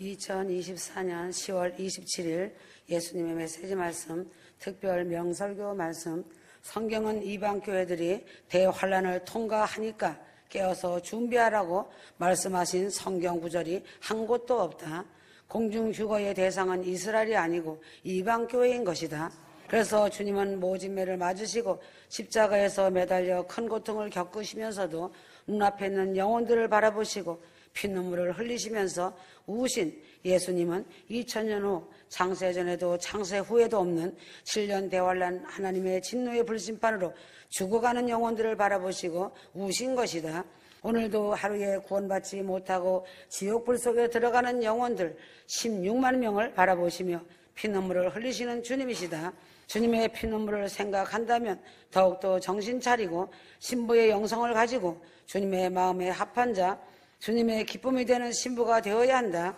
2024년 10월 27일 예수님의 메시지 말씀, 특별 명설교 말씀. 성경은 이방 교회들이 대환란을 통과하니까 깨어서 준비하라고 말씀하신 성경 구절이 한 곳도 없다. 공중휴거의 대상은 이스라엘이 아니고 이방 교회인 것이다. 그래서 주님은 모진매를 맞으시고 십자가에서 매달려 큰 고통을 겪으시면서도 눈앞에 있는 영혼들을 바라보시고 피눈물을 흘리시면서 우신 예수님은 2000년 후 창세전에도 창세 후에도 없는 7년 대환란 하나님의 진노의 불심판으로 죽어가는 영혼들을 바라보시고 우신 것이다. 오늘도 하루에 구원받지 못하고 지옥불 속에 들어가는 영혼들 16만 명을 바라보시며 피눈물을 흘리시는 주님이시다. 주님의 피눈물을 생각한다면 더욱더 정신 차리고 신부의 영성을 가지고 주님의 마음에 합한 자, 주님의 기쁨이 되는 신부가 되어야 한다.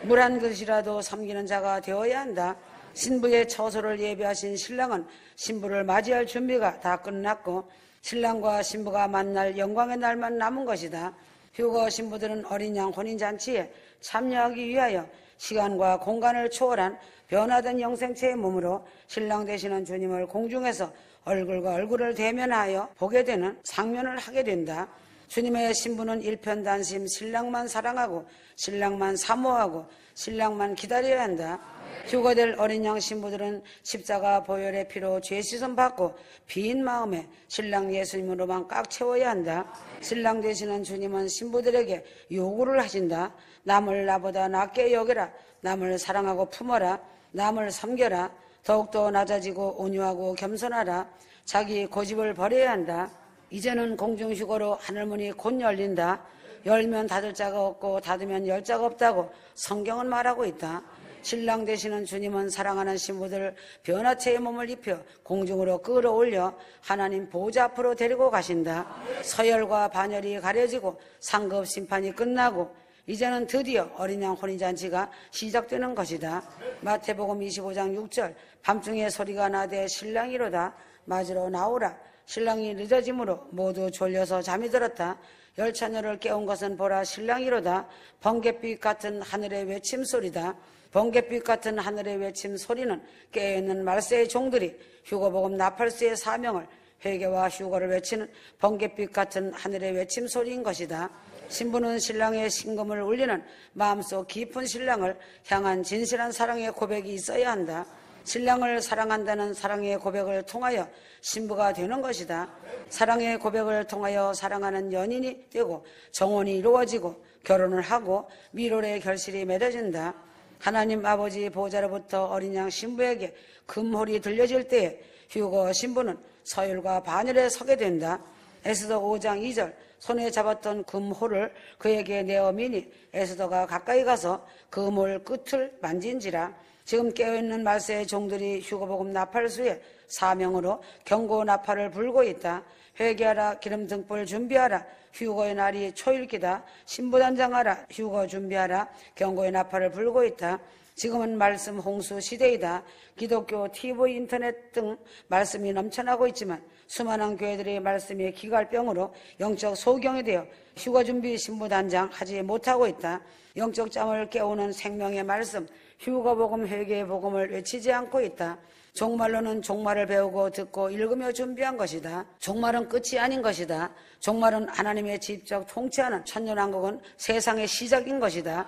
물 한 그릇이라도 섬기는 자가 되어야 한다. 신부의 처소를 예비하신 신랑은 신부를 맞이할 준비가 다 끝났고 신랑과 신부가 만날 영광의 날만 남은 것이다. 휴거 신부들은 어린 양 혼인잔치에 참여하기 위하여 시간과 공간을 초월한 변화된 영생체의 몸으로 신랑 되시는 주님을 공중에서 얼굴과 얼굴을 대면하여 보게 되는 상면을 하게 된다. 주님의 신부는 일편단심 신랑만 사랑하고 신랑만 사모하고 신랑만 기다려야 한다. 휴거될 어린 양 신부들은 십자가 보혈의 피로 죄 씻음 받고 빈 마음에 신랑 예수님으로만 꽉 채워야 한다. 신랑 되시는 주님은 신부들에게 요구를 하신다. 남을 나보다 낫게 여겨라. 남을 사랑하고 품어라. 남을 섬겨라. 더욱더 낮아지고 온유하고 겸손하라. 자기 고집을 버려야 한다. 이제는 공중휴거로 하늘문이 곧 열린다. 열면 닫을 자가 없고 닫으면 열 자가 없다고 성경은 말하고 있다. 신랑 되시는 주님은 사랑하는 신부들 변화체의 몸을 입혀 공중으로 끌어올려 하나님 보좌 앞으로 데리고 가신다. 서열과 반열이 가려지고 상급 심판이 끝나고 이제는 드디어 어린 양 혼인잔치가 시작되는 것이다. 마태복음 25장 6절 밤중에 소리가 나되 신랑이로다 맞으러 나오라. 신랑이 늦어짐으로 모두 졸려서 잠이 들었다. 열처녀를 깨운 것은 보라 신랑이로다. 번갯빛 같은 하늘의 외침 소리다. 번갯빛 같은 하늘의 외침 소리는 깨어있는 말세의 종들이 휴거복음 나팔수의 사명을 회개와 휴거를 외치는 번갯빛 같은 하늘의 외침 소리인 것이다. 신부는 신랑의 신금을 울리는 마음속 깊은 신랑을 향한 진실한 사랑의 고백이 있어야 한다. 신랑을 사랑한다는 사랑의 고백을 통하여 신부가 되는 것이다. 사랑의 고백을 통하여 사랑하는 연인이 되고 정혼이 이루어지고 결혼을 하고 미로의 결실이 맺어진다. 하나님 아버지 보좌로부터 어린 양 신부에게 금홀이 들려질 때에 휴거 신부는 서열과 반열에 서게 된다. 에스더 5장 2절 손에 잡았던 금홀을 그에게 내어미니 에스더가 가까이 가서 금홀 끝을 만진지라. 지금 깨어있는 말세의 종들이 휴거복음 나팔수의 사명으로 경고 나팔을 불고 있다. 회개하라. 기름 등불 준비하라. 휴거의 날이 초일기다. 신부단장하라. 휴거 준비하라. 경고의 나팔을 불고 있다. 지금은 말씀 홍수 시대이다. 기독교 TV, 인터넷 등 말씀이 넘쳐나고 있지만 수많은 교회들이 말씀의 기갈병으로 영적 소경이 되어 휴거 준비 신부단장 하지 못하고 있다. 영적 잠을 깨우는 생명의 말씀 휴거복음 회개의 복음을 외치지 않고 있다. 종말로는 종말을 배우고 듣고 읽으며 준비한 것이다. 종말은 끝이 아닌 것이다. 종말은 하나님의 직접 통치하는 천년왕국은 세상의 시작인 것이다.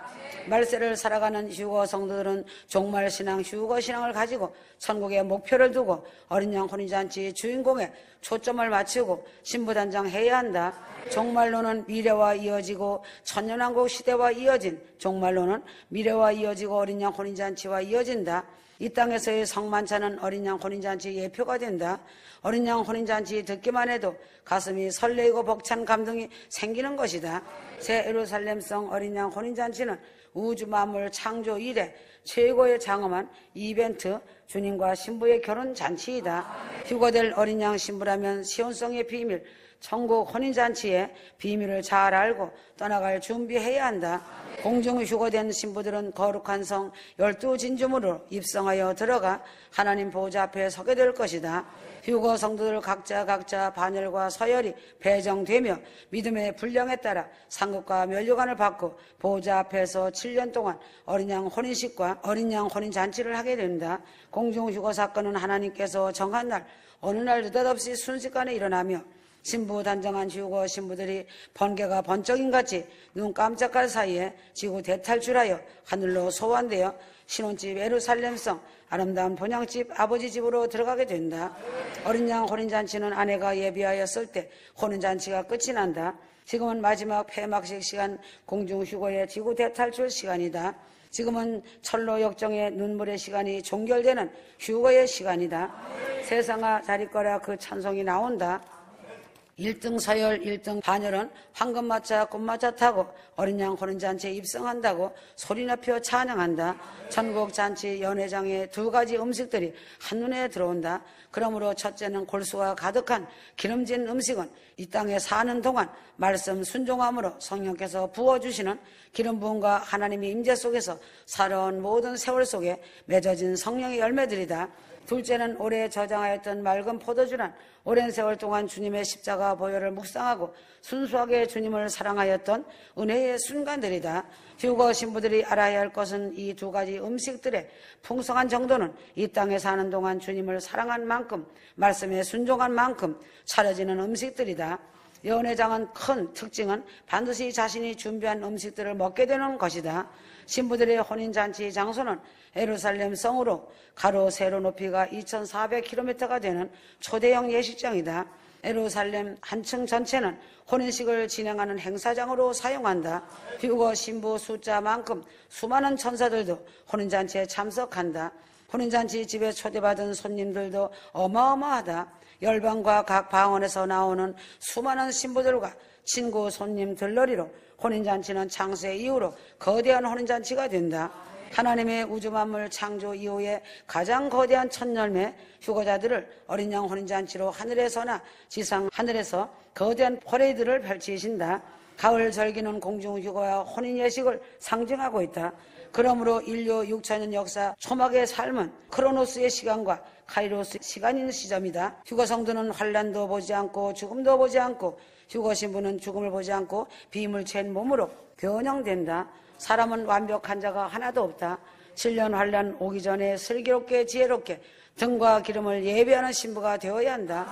말세를 살아가는 휴거 성도들은 종말신앙, 휴거신앙을 가지고 천국의 목표를 두고 어린 양 혼인잔치 주인공에 초점을 맞추고 신부단장해야 한다. 종말로는 미래와 이어지고 천년왕국 시대와 이어진 종말로는 미래와 이어지고 어린 양 혼인잔치와 이어진다. 이 땅에서의 성만찬은 어린 양 혼인잔치 예표가 된다. 어린 양 혼인잔치 듣기만 해도 가슴이 설레이고 벅찬 감동이 생기는 것이다. 새 예루살렘성 어린 양 혼인잔치는 우주 만물 창조 이래 최고의 장엄한 이벤트, 주님과 신부의 결혼 잔치이다. 휴거될 어린 양 신부라면 시온성의 비밀, 천국 혼인잔치의 비밀을 잘 알고 떠나갈 준비해야 한다. 공중 휴거된 신부들은 거룩한 성 12진주문으로 입성하여 들어가 하나님 보호자 앞에 서게 될 것이다. 휴거 성도들 각자 반열과 서열이 배정되며 믿음의 분량에 따라 상급과 면류관을 받고 보호자 앞에서 7년 동안 어린 양 혼인식과 어린 양 혼인잔치를 하게 된다. 공중 휴거 사건은 하나님께서 정한 날 어느 날 느닷없이 순식간에 일어나며 신부 단정한 휴거 신부들이 번개가 번쩍인같이 눈 깜짝할 사이에 지구 대탈출하여 하늘로 소환되어 신혼집 예루살렘성 아름다운 본향집 아버지 집으로 들어가게 된다. 어린 양 혼인잔치는 아내가 예비하였을 때 혼인잔치가 끝이 난다. 지금은 마지막 폐막식 시간 공중휴거의 지구 대탈출 시간이다. 지금은 철로 역정의 눈물의 시간이 종결되는 휴거의 시간이다. 세상아 잘 있거라 그 찬송이 나온다. 1등 서열 1등 반열은 황금마차 꽃마차 타고 어린 양 혼인잔치에 입성한다고 소리내며 찬양한다. 천국잔치 연회장의 2가지 음식들이 한눈에 들어온다. 그러므로 첫째는 골수가 가득한 기름진 음식은 이 땅에 사는 동안 말씀 순종함으로 성령께서 부어주시는 기름 부음과 하나님의 임재 속에서 살아온 모든 세월 속에 맺어진 성령의 열매들이다. 둘째는 오래 저장하였던 맑은 포도주란 오랜 세월 동안 주님의 십자가 보혈을 묵상하고 순수하게 주님을 사랑하였던 은혜의 순간들이다. 휴거 신부들이 알아야 할 것은 이 2가지 음식들의 풍성한 정도는 이 땅에 사는 동안 주님을 사랑한 만큼 말씀에 순종한 만큼 차려지는 음식들이다. 연회장은 큰 특징은 반드시 자신이 준비한 음식들을 먹게 되는 것이다. 신부들의 혼인잔치 장소는 예루살렘 성으로 가로 세로 높이가 2400km가 되는 초대형 예식장이다. 예루살렘 한층 전체는 혼인식을 진행하는 행사장으로 사용한다. 휴거 신부 숫자만큼 수많은 천사들도 혼인잔치에 참석한다. 혼인잔치 집에 초대받은 손님들도 어마어마하다. 열방과 각 방언에서 나오는 수많은 신부들과 친구 손님 들러리로 혼인잔치는 창세 이후로 거대한 혼인잔치가 된다. 하나님의 우주 만물 창조 이후에 가장 거대한 첫 열매 휴거자들을 어린 양 혼인잔치로 하늘에서나 지상 하늘에서 거대한 퍼레이드를 펼치신다. 가을 절기는 공중 휴거와 혼인 예식을 상징하고 있다. 그러므로 인류 6천년 역사 초막의 삶은 크로노스의 시간과 카이로스 시간인 시점이다. 휴거 성도는 환난도 보지 않고 죽음도 보지 않고 휴거 신부는 죽음을 보지 않고 비임을 챈 몸으로 변형된다. 사람은 완벽한 자가 하나도 없다. 7년 환난 오기 전에 슬기롭게 지혜롭게 등과 기름을 예비하는 신부가 되어야 한다.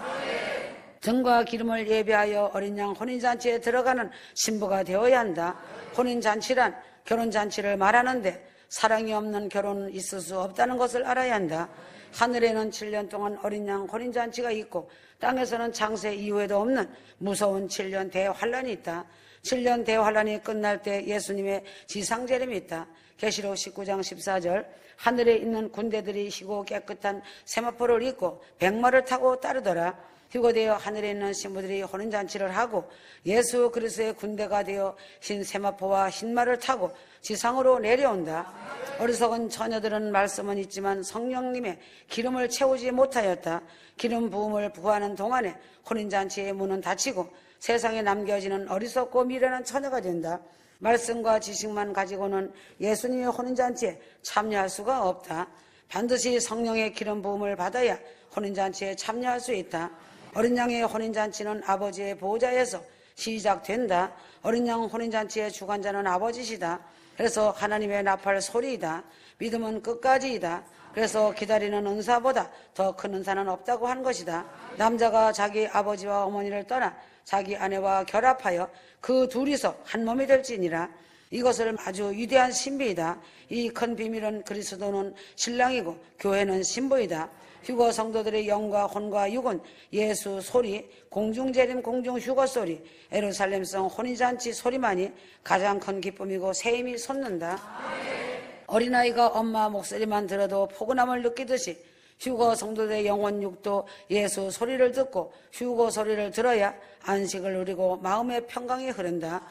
등과 기름을 예비하여 어린 양 혼인잔치에 들어가는 신부가 되어야 한다. 혼인잔치란 결혼잔치를 말하는데 사랑이 없는 결혼은 있을 수 없다는 것을 알아야 한다. 하늘에는 7년 동안 어린 양 혼인잔치가 있고 땅에서는 창세 이후에도 없는 무서운 7년 대환란이 있다. 7년 대환란이 끝날 때 예수님의 지상재림이 있다. 계시록 19장 14절 하늘에 있는 군대들이 희고 깨끗한 세마포를 입고 백마를 타고 따르더라. 휴거되어 하늘에 있는 신부들이 혼인잔치를 하고 예수 그리스도의 군대가 되어 흰 세마포와 흰말을 타고 지상으로 내려온다. 어리석은 처녀들은 말씀은 있지만 성령님의 기름을 채우지 못하였다. 기름 부음을 부하는 동안에 혼인잔치의 문은 닫히고 세상에 남겨지는 어리석고 미련한 처녀가 된다. 말씀과 지식만 가지고는 예수님의 혼인잔치에 참여할 수가 없다. 반드시 성령의 기름 부음을 받아야 혼인잔치에 참여할 수 있다. 어린 양의 혼인잔치는 아버지의 보호자에서 시작된다. 어린 양 혼인잔치의 주관자는 아버지시다. 그래서 하나님의 나팔 소리이다. 믿음은 끝까지이다. 그래서 기다리는 은사보다 더 큰 은사는 없다고 한 것이다. 남자가 자기 아버지와 어머니를 떠나 자기 아내와 결합하여 그 둘이서 한 몸이 될지니라. 이것을 아주 위대한 신비이다. 이 큰 비밀은 그리스도는 신랑이고 교회는 신부이다. 휴거 성도들의 영과 혼과 육은 예수 소리, 공중재림 공중 휴거 소리, 예루살렘성 혼인잔치 소리만이 가장 큰 기쁨이고 세임이 솟는다. 어린아이가 엄마 목소리만 들어도 포근함을 느끼듯이 휴거 성도들의 영혼 육도 예수 소리를 듣고 휴거 소리를 들어야 안식을 누리고 마음의 평강이 흐른다.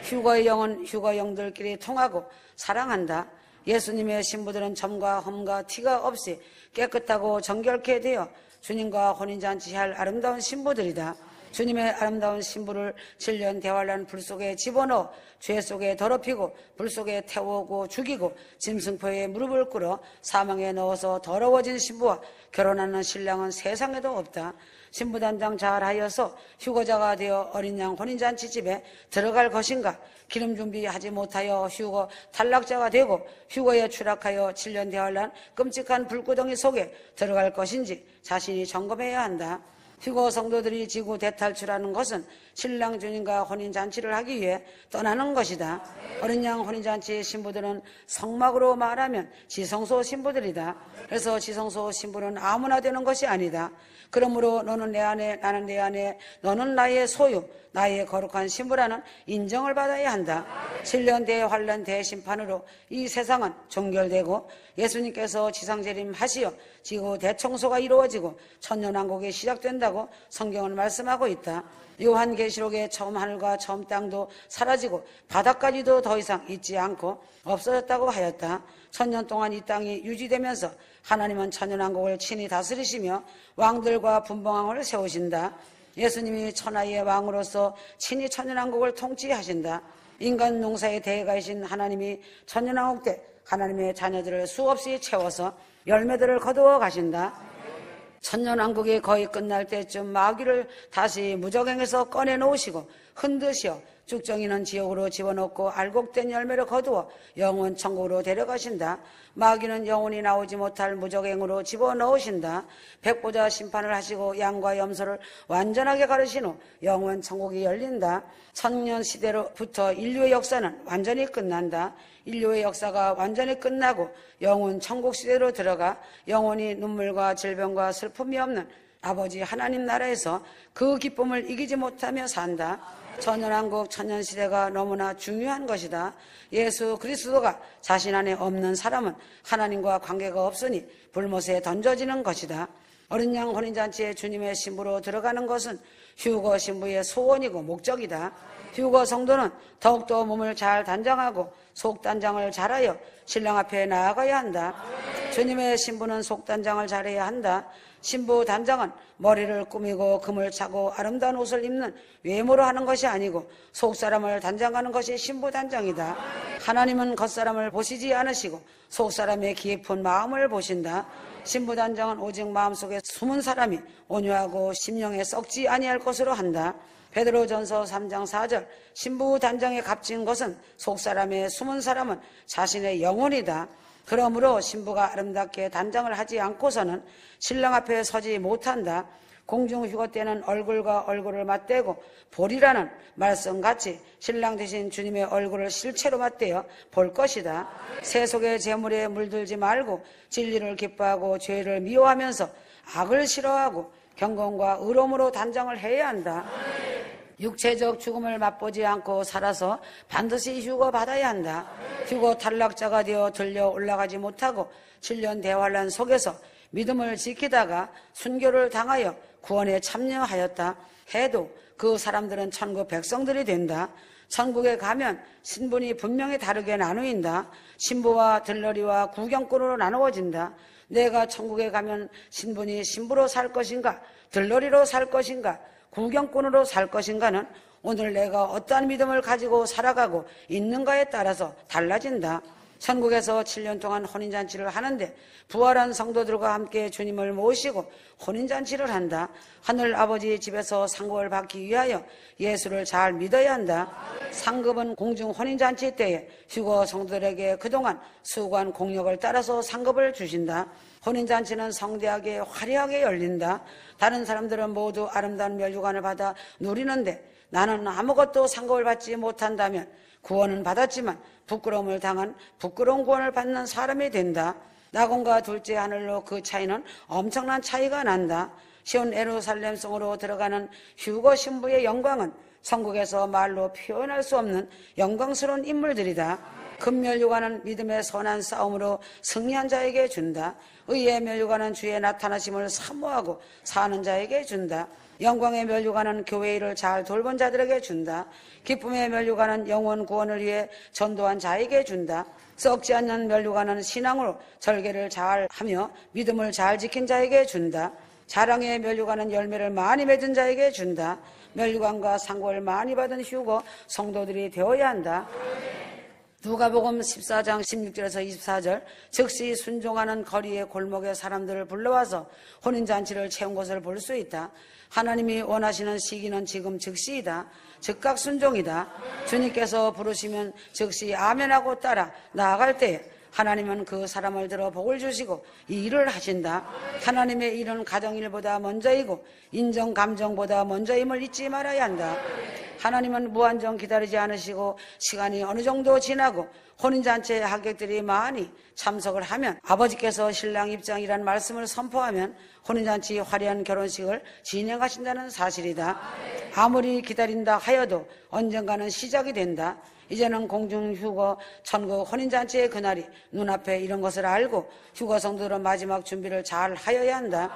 휴거의 영은 휴거 영들끼리 통하고 사랑한다. 예수님의 신부들은 점과 흠과 티가 없이 깨끗하고 정결케 되어 주님과 혼인잔치할 아름다운 신부들이다. 주님의 아름다운 신부를 7년 대환란 불 속에 집어넣어 죄 속에 더럽히고 불 속에 태우고 죽이고 짐승포에 무릎을 꿇어 사망에 넣어서 더러워진 신부와 결혼하는 신랑은 세상에도 없다. 신부단장 잘하여서 휴거자가 되어 어린 양 혼인잔치 집에 들어갈 것인가? 기름 준비하지 못하여 휴거 탈락자가 되고 휴거에 추락하여 7년 대환란 끔찍한 불구덩이 속에 들어갈 것인지 자신이 점검해야 한다. 휴거 성도들이 지구 대탈출하는 것은 신랑 주님과 혼인잔치를 하기 위해 떠나는 것이다. 어린 양 혼인잔치의 신부들은 성막으로 말하면 지성소 신부들이다. 그래서 지성소 신부는 아무나 되는 것이 아니다. 그러므로 너는 내 안에, 나는 내 안에, 너는 나의 소유, 나의 거룩한 신부라는 인정을 받아야 한다. 7년 대환란 대심판으로 이 세상은 종결되고 예수님께서 지상재림하시어 지구 대청소가 이루어지고 천년왕국이 시작된다고 성경은 말씀하고 있다. 요한계시록에 처음 하늘과 처음 땅도 사라지고 바다까지도 더 이상 있지 않고 없어졌다고 하였다. 천년 동안 이 땅이 유지되면서 하나님은 천년왕국을 친히 다스리시며 왕들과 분봉왕을 세우신다. 예수님이 천하의 왕으로서 친히 천년왕국을 통치하신다. 인간 농사의 대가이신 하나님이 천년왕국 때 하나님의 자녀들을 수없이 채워서 열매들을 거두어 가신다. 천년왕국이 거의 끝날 때쯤 마귀를 다시 무적행에서 꺼내놓으시고 흔드시어 쭉정이는 지옥으로 집어넣고 알곡된 열매를 거두어 영원 천국으로 데려가신다. 마귀는 영원히 나오지 못할 무적행으로 집어넣으신다. 백보자 심판을 하시고 양과 염소를 완전하게 가르신 후 영원 천국이 열린다. 천년 시대로부터 인류의 역사는 완전히 끝난다. 인류의 역사가 완전히 끝나고 영원 천국 시대로 들어가 영원히 눈물과 질병과 슬픔이 없는 아버지 하나님 나라에서 그 기쁨을 이기지 못하며 산다. 천년왕국 천년시대가 너무나 중요한 것이다. 예수 그리스도가 자신 안에 없는 사람은 하나님과 관계가 없으니 불못에 던져지는 것이다. 어린 양 혼인잔치에 주님의 신부로 들어가는 것은 휴거 신부의 소원이고 목적이다. 휴거 성도는 더욱더 몸을 잘 단장하고 속단장을 잘하여 신랑 앞에 나아가야 한다. 주님의 신부는 속단장을 잘해야 한다. 신부 단장은 머리를 꾸미고 금을 차고 아름다운 옷을 입는 외모로 하는 것이 아니고 속사람을 단장하는 것이 신부 단장이다. 하나님은 겉사람을 보시지 않으시고 속사람의 깊은 마음을 보신다. 신부 단장은 오직 마음속에 숨은 사람이 온유하고 심령에 썩지 아니할 것으로 한다. 베드로전서 3장 4절 신부 단장에 값진 것은 속사람의 숨은 사람은 자신의 영혼이다. 그러므로 신부가 아름답게 단장을 하지 않고서는 신랑 앞에 서지 못한다. 공중휴거 때는 얼굴과 얼굴을 맞대고 보리라는 말씀같이 신랑 되신 주님의 얼굴을 실체로 맞대어 볼 것이다. 세속의 재물에 물들지 말고 진리를 기뻐하고 죄를 미워하면서 악을 싫어하고 경건과 의로움으로 단장을 해야 한다. 육체적 죽음을 맛보지 않고 살아서 반드시 휴거 받아야 한다. 휴거 탈락자가 되어 들려 올라가지 못하고 7년 대환란 속에서 믿음을 지키다가 순교를 당하여 구원에 참여하였다 해도 그 사람들은 천국 백성들이 된다. 천국에 가면 신분이 분명히 다르게 나누인다. 신부와 들러리와 구경꾼으로 나누어진다. 내가 천국에 가면 신분이 신부로 살 것인가 들러리로 살 것인가 구경꾼으로 살 것인가는 오늘 내가 어떠한 믿음을 가지고 살아가고 있는가에 따라서 달라진다. 천국에서 7년 동안 혼인잔치를 하는데 부활한 성도들과 함께 주님을 모시고 혼인잔치를 한다. 하늘 아버지 집에서 상급을 받기 위하여 예수를 잘 믿어야 한다. 상급은 공중 혼인잔치 때에 휴거 성도들에게 그동안 수고한 공력을 따라서 상급을 주신다. 혼인잔치는 성대하게 화려하게 열린다. 다른 사람들은 모두 아름다운 멸류관을 받아 누리는데 나는 아무것도 상급을 받지 못한다면 구원은 받았지만 부끄러움을 당한 부끄러운 구원을 받는 사람이 된다. 낙원과 둘째 하늘로 그 차이는 엄청난 차이가 난다. 시온 예루살렘 성으로 들어가는 휴거 신부의 영광은 천국에서 말로 표현할 수 없는 영광스러운 인물들이다. 금면류관은 믿음의 선한 싸움으로 승리한 자에게 준다. 의의 면류관은 주의 나타나심을 사모하고 사는 자에게 준다. 영광의 면류관은 교회 일을 잘 돌본 자들에게 준다. 기쁨의 면류관은 영원 구원을 위해 전도한 자에게 준다. 썩지 않는 면류관은 신앙으로 절개를 잘 하며 믿음을 잘 지킨 자에게 준다. 자랑의 면류관은 열매를 많이 맺은 자에게 준다. 면류관과 상고를 많이 받은 휴거 성도들이 되어야 한다. 누가복음 14장 16절에서 24절 즉시 순종하는 거리의 골목에 사람들을 불러와서 혼인잔치를 채운 것을 볼 수 있다. 하나님이 원하시는 시기는 지금 즉시이다. 즉각 순종이다. 주님께서 부르시면 즉시 아멘하고 따라 나아갈 때에 하나님은 그 사람을 들어 복을 주시고 이 일을 하신다. 하나님의 일은 가정일보다 먼저이고 인정 감정보다 먼저임을 잊지 말아야 한다. 하나님은 무한정 기다리지 않으시고 시간이 어느 정도 지나고 혼인잔치에 하객들이 많이 참석을 하면 아버지께서 신랑 입장이란 말씀을 선포하면 혼인잔치 화려한 결혼식을 진행하신다는 사실이다. 아무리 기다린다 하여도 언젠가는 시작이 된다. 이제는 공중휴거 천국 혼인잔치의 그날이 눈앞에 이런 것을 알고 휴거 성도들은 마지막 준비를 잘 하여야 한다.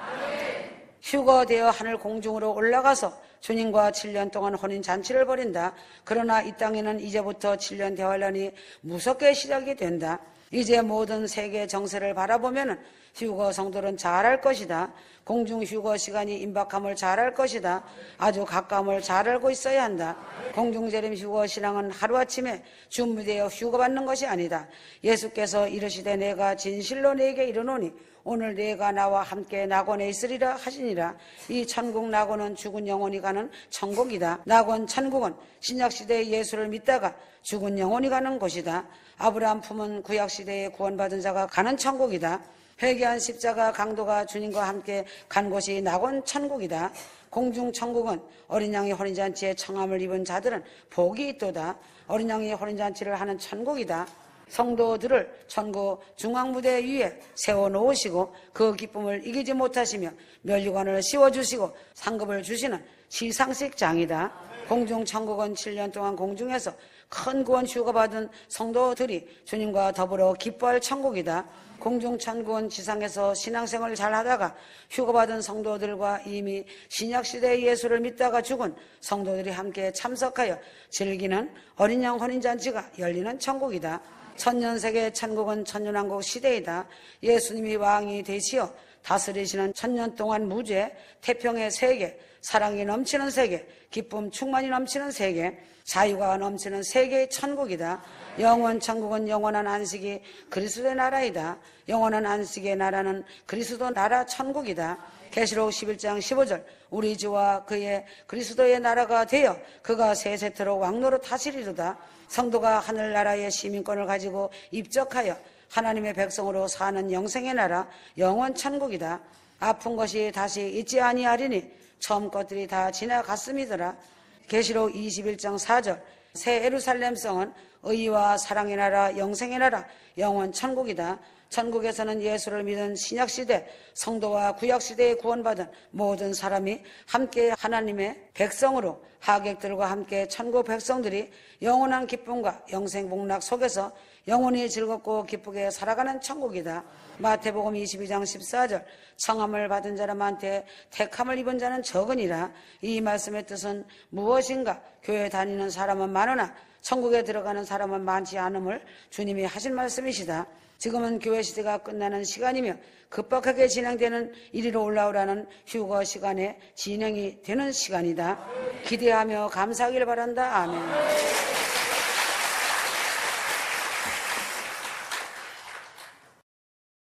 휴거되어 하늘 공중으로 올라가서 주님과 7년 동안 혼인잔치를 벌인다. 그러나 이 땅에는 이제부터 7년 대환란이 무섭게 시작이 된다. 이제 모든 세계 정세를 바라보면 휴거 성도는 잘할 것이다. 공중 휴거 시간이 임박함을 잘할 것이다. 아주 가까움을 잘 알고 있어야 한다. 공중재림 휴거 신앙은 하루아침에 준비되어 휴거받는 것이 아니다. 예수께서 이르시되 내가 진실로 네게 이르노니 오늘 네가 나와 함께 낙원에 있으리라 하시니라. 이 천국 낙원은 죽은 영혼이 가는 천국이다. 낙원 천국은 신약시대의 예수를 믿다가 죽은 영혼이 가는 곳이다. 아브라함 품은 구약시대에 구원받은 자가 가는 천국이다. 회개한 십자가 강도가 주님과 함께 간 곳이 낙원 천국이다. 공중 천국은 어린 양의 혼인잔치에 청함을 입은 자들은 복이 있도다. 어린 양의 혼인잔치를 하는 천국이다. 성도들을 천국 중앙무대 위에 세워놓으시고 그 기쁨을 이기지 못하시며 면류관을 씌워주시고 상급을 주시는 시상식장이다. 공중 천국은 7년 동안 공중에서 큰 구원 휴거받은 성도들이 주님과 더불어 기뻐할 천국이다. 공중 천국은 지상에서 신앙생활을 잘하다가 휴거받은 성도들과 이미 신약시대의 예수를 믿다가 죽은 성도들이 함께 참석하여 즐기는 어린 양 혼인잔치가 열리는 천국이다. 천년세계 천국은 천년왕국 시대이다. 예수님이 왕이 되시어 다스리시는 천년 동안 무죄, 태평의 세계, 사랑이 넘치는 세계, 기쁨 충만이 넘치는 세계, 자유가 넘치는 세계의 천국이다. 영원 천국은 영원한 안식이 그리스도의 나라이다. 영원한 안식의 나라는 그리스도 나라 천국이다. 계시록 11장 15절 우리 주와 그의 그리스도의 나라가 되어 그가 세세토록 왕노릇 하시리로다. 성도가 하늘나라의 시민권을 가지고 입적하여 하나님의 백성으로 사는 영생의 나라 영원 천국이다. 아픈 것이 다시 있지 아니하리니 처음 것들이 다 지나갔음이더라. 계시록 21장 4절 새 예루살렘 성은 의와 사랑의 나라 영생의 나라 영원 천국이다. 천국에서는 예수를 믿은 신약시대 성도와 구약시대에 구원받은 모든 사람이 함께 하나님의 백성으로 하객들과 함께 천국 백성들이 영원한 기쁨과 영생복락 속에서 영원히 즐겁고 기쁘게 살아가는 천국이다. 마태복음 22장 14절 청함을 받은 사람한테 택함을 입은 자는 적으니라. 이 말씀의 뜻은 무엇인가? 교회 다니는 사람은 많으나 천국에 들어가는 사람은 많지 않음을 주님이 하신 말씀이시다. 지금은 교회 시대가 끝나는 시간이며 급박하게 진행되는 이리로 올라오라는 휴거 시간에 진행이 되는 시간이다. 기대하며 감사하길 바란다. 아멘.